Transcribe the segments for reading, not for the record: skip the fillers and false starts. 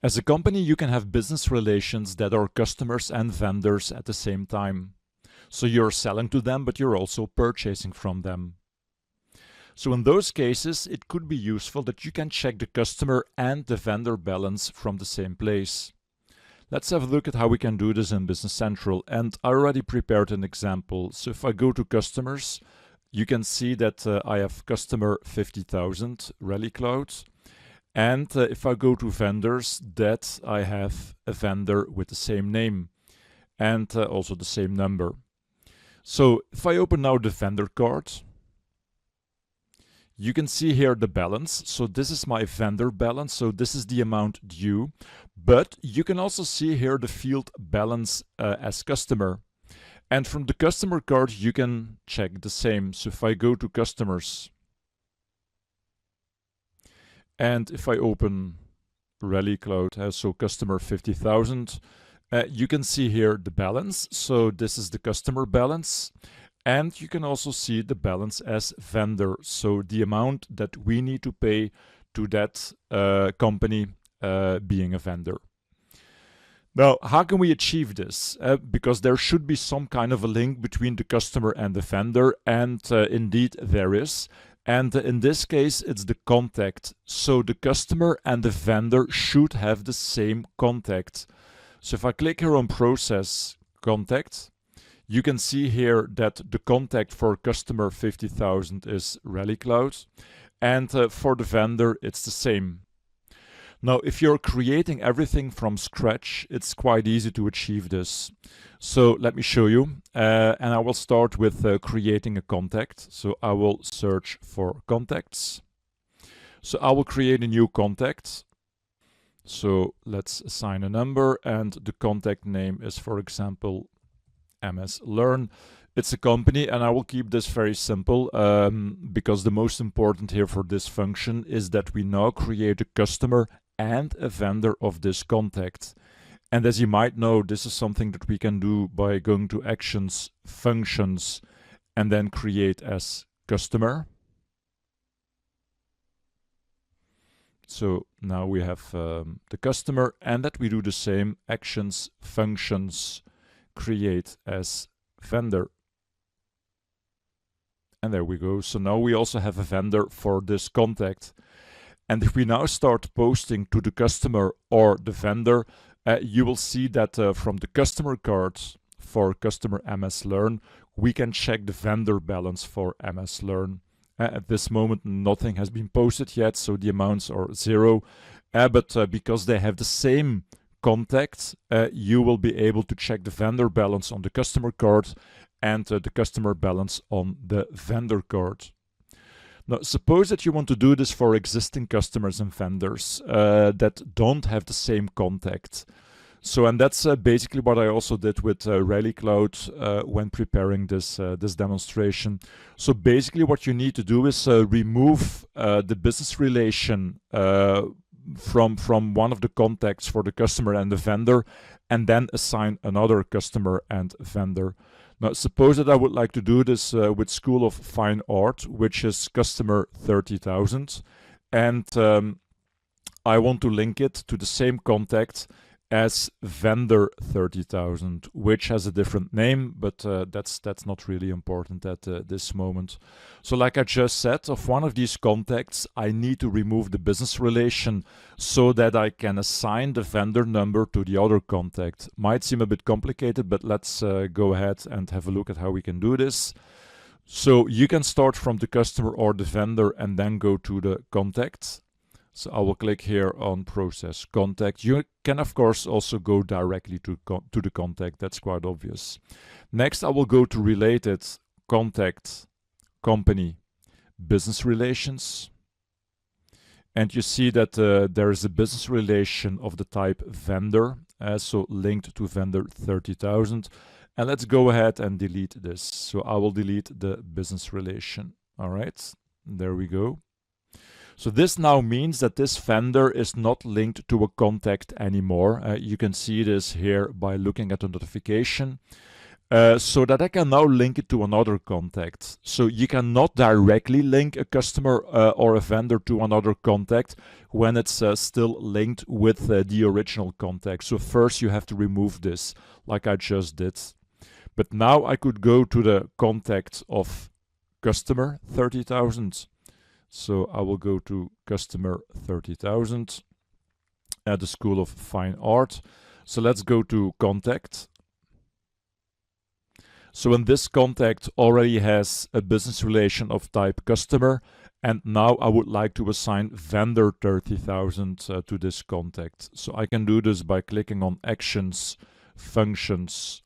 As a company, you can have business relations that are customers and vendors at the same time. So you're selling to them, but you're also purchasing from them. So in those cases, it could be useful that you can check the customer and the vendor balance from the same place. Let's have a look at how we can do this in Business Central. And I already prepared an example. So if I go to customers, you can see that I have customer 50,000 Rally Cloud. And if I go to vendors, that I have a vendor with the same name and also the same number. So if I open now the vendor card, you can see here the balance. So this is my vendor balance. So this is the amount due. But you can also see here the field balance as customer. And from the customer card, you can check the same. So if I go to customers, and if I open Rally Cloud, so customer 50,000, you can see here the balance. So this is the customer balance. And you can also see the balance as vendor. So the amount that we need to pay to that company being a vendor. Now, how can we achieve this? Because there should be some kind of a link between the customer and the vendor, and indeed there is. And in this case, it's the contact. So the customer and the vendor should have the same contact. So if I click here on Process Contact, you can see here that the contact for customer 50,000 is Rally Cloud, and for the vendor, it's the same. Now, if you're creating everything from scratch, it's quite easy to achieve this. So let me show you, and I will start with creating a contact. So I will search for contacts. So I will create a new contact. So let's assign a number, and the contact name is, for example, MS Learn. It's a company, and I will keep this very simple because the most important here for this function is that we now create a customer and a vendor of this contact. And as you might know, this is something that we can do by going to Actions, Functions, and then create as customer. So now we have the customer, and that we do the same Actions, Functions, create as vendor. And there we go. So now we also have a vendor for this contact. And if we now start posting to the customer or the vendor, you will see that from the customer card for customer MS Learn, we can check the vendor balance for MS Learn. At this moment, nothing has been posted yet, so the amounts are 0. But because they have the same contact, you will be able to check the vendor balance on the customer card and the customer balance on the vendor card. Now, suppose that you want to do this for existing customers and vendors that don't have the same contact. So, and that's basically what I also did with Rally Cloud when preparing this demonstration. So basically what you need to do is remove the business relation from one of the contacts for the customer and the vendor, and then assign another customer and vendor. Now, suppose that I would like to do this with School of Fine Art, which is customer 30,000, and I want to link it to the same contact as vendor 30,000, which has a different name, but that's not really important at this moment. So like I just said, of one of these contacts, I need to remove the business relation so that I can assign the vendor number to the other contact. Might seem a bit complicated, but let's go ahead and have a look at how we can do this. So you can start from the customer or the vendor and then go to the contact. So I will click here on Process Contact. You can, of course, also go directly to the contact. That's quite obvious. Next, I will go to Related, Contact, Company, Business Relations. And you see that there is a business relation of the type vendor, so linked to vendor 30,000. And let's go ahead and delete this. So I will delete the business relation. All right, there we go. So this now means that this vendor is not linked to a contact anymore. You can see this here by looking at the notification. so that I can now link it to another contact. So you cannot directly link a customer or a vendor to another contact when it's still linked with the original contact. So first you have to remove this, like I just did. But now I could go to the contact of customer 30,000. So I will go to customer 30,000 at the School of Fine Art. So let's go to contact. So in this contact already has a business relation of type customer, and now I would like to assign vendor 30,000 to this contact. So I can do this by clicking on actions, functions,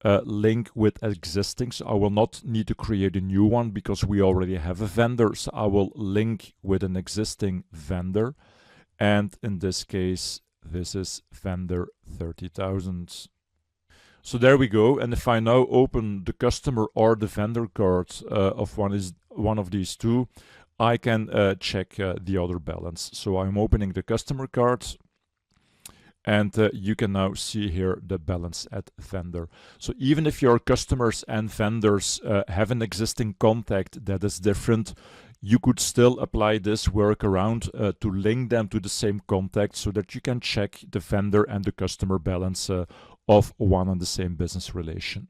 link with existing. So I will not need to create a new one because we already have a vendor. So I will link with an existing vendor. And in this case, this is vendor 30,000. So there we go. And if I now open the customer or the vendor card of one of these two, I can check the other balance. So I'm opening the customer card, and you can now see here the balance at vendor. So even if your customers and vendors have an existing contact that is different, you could still apply this workaround to link them to the same contact so that you can check the vendor and the customer balance of one and the same business relation.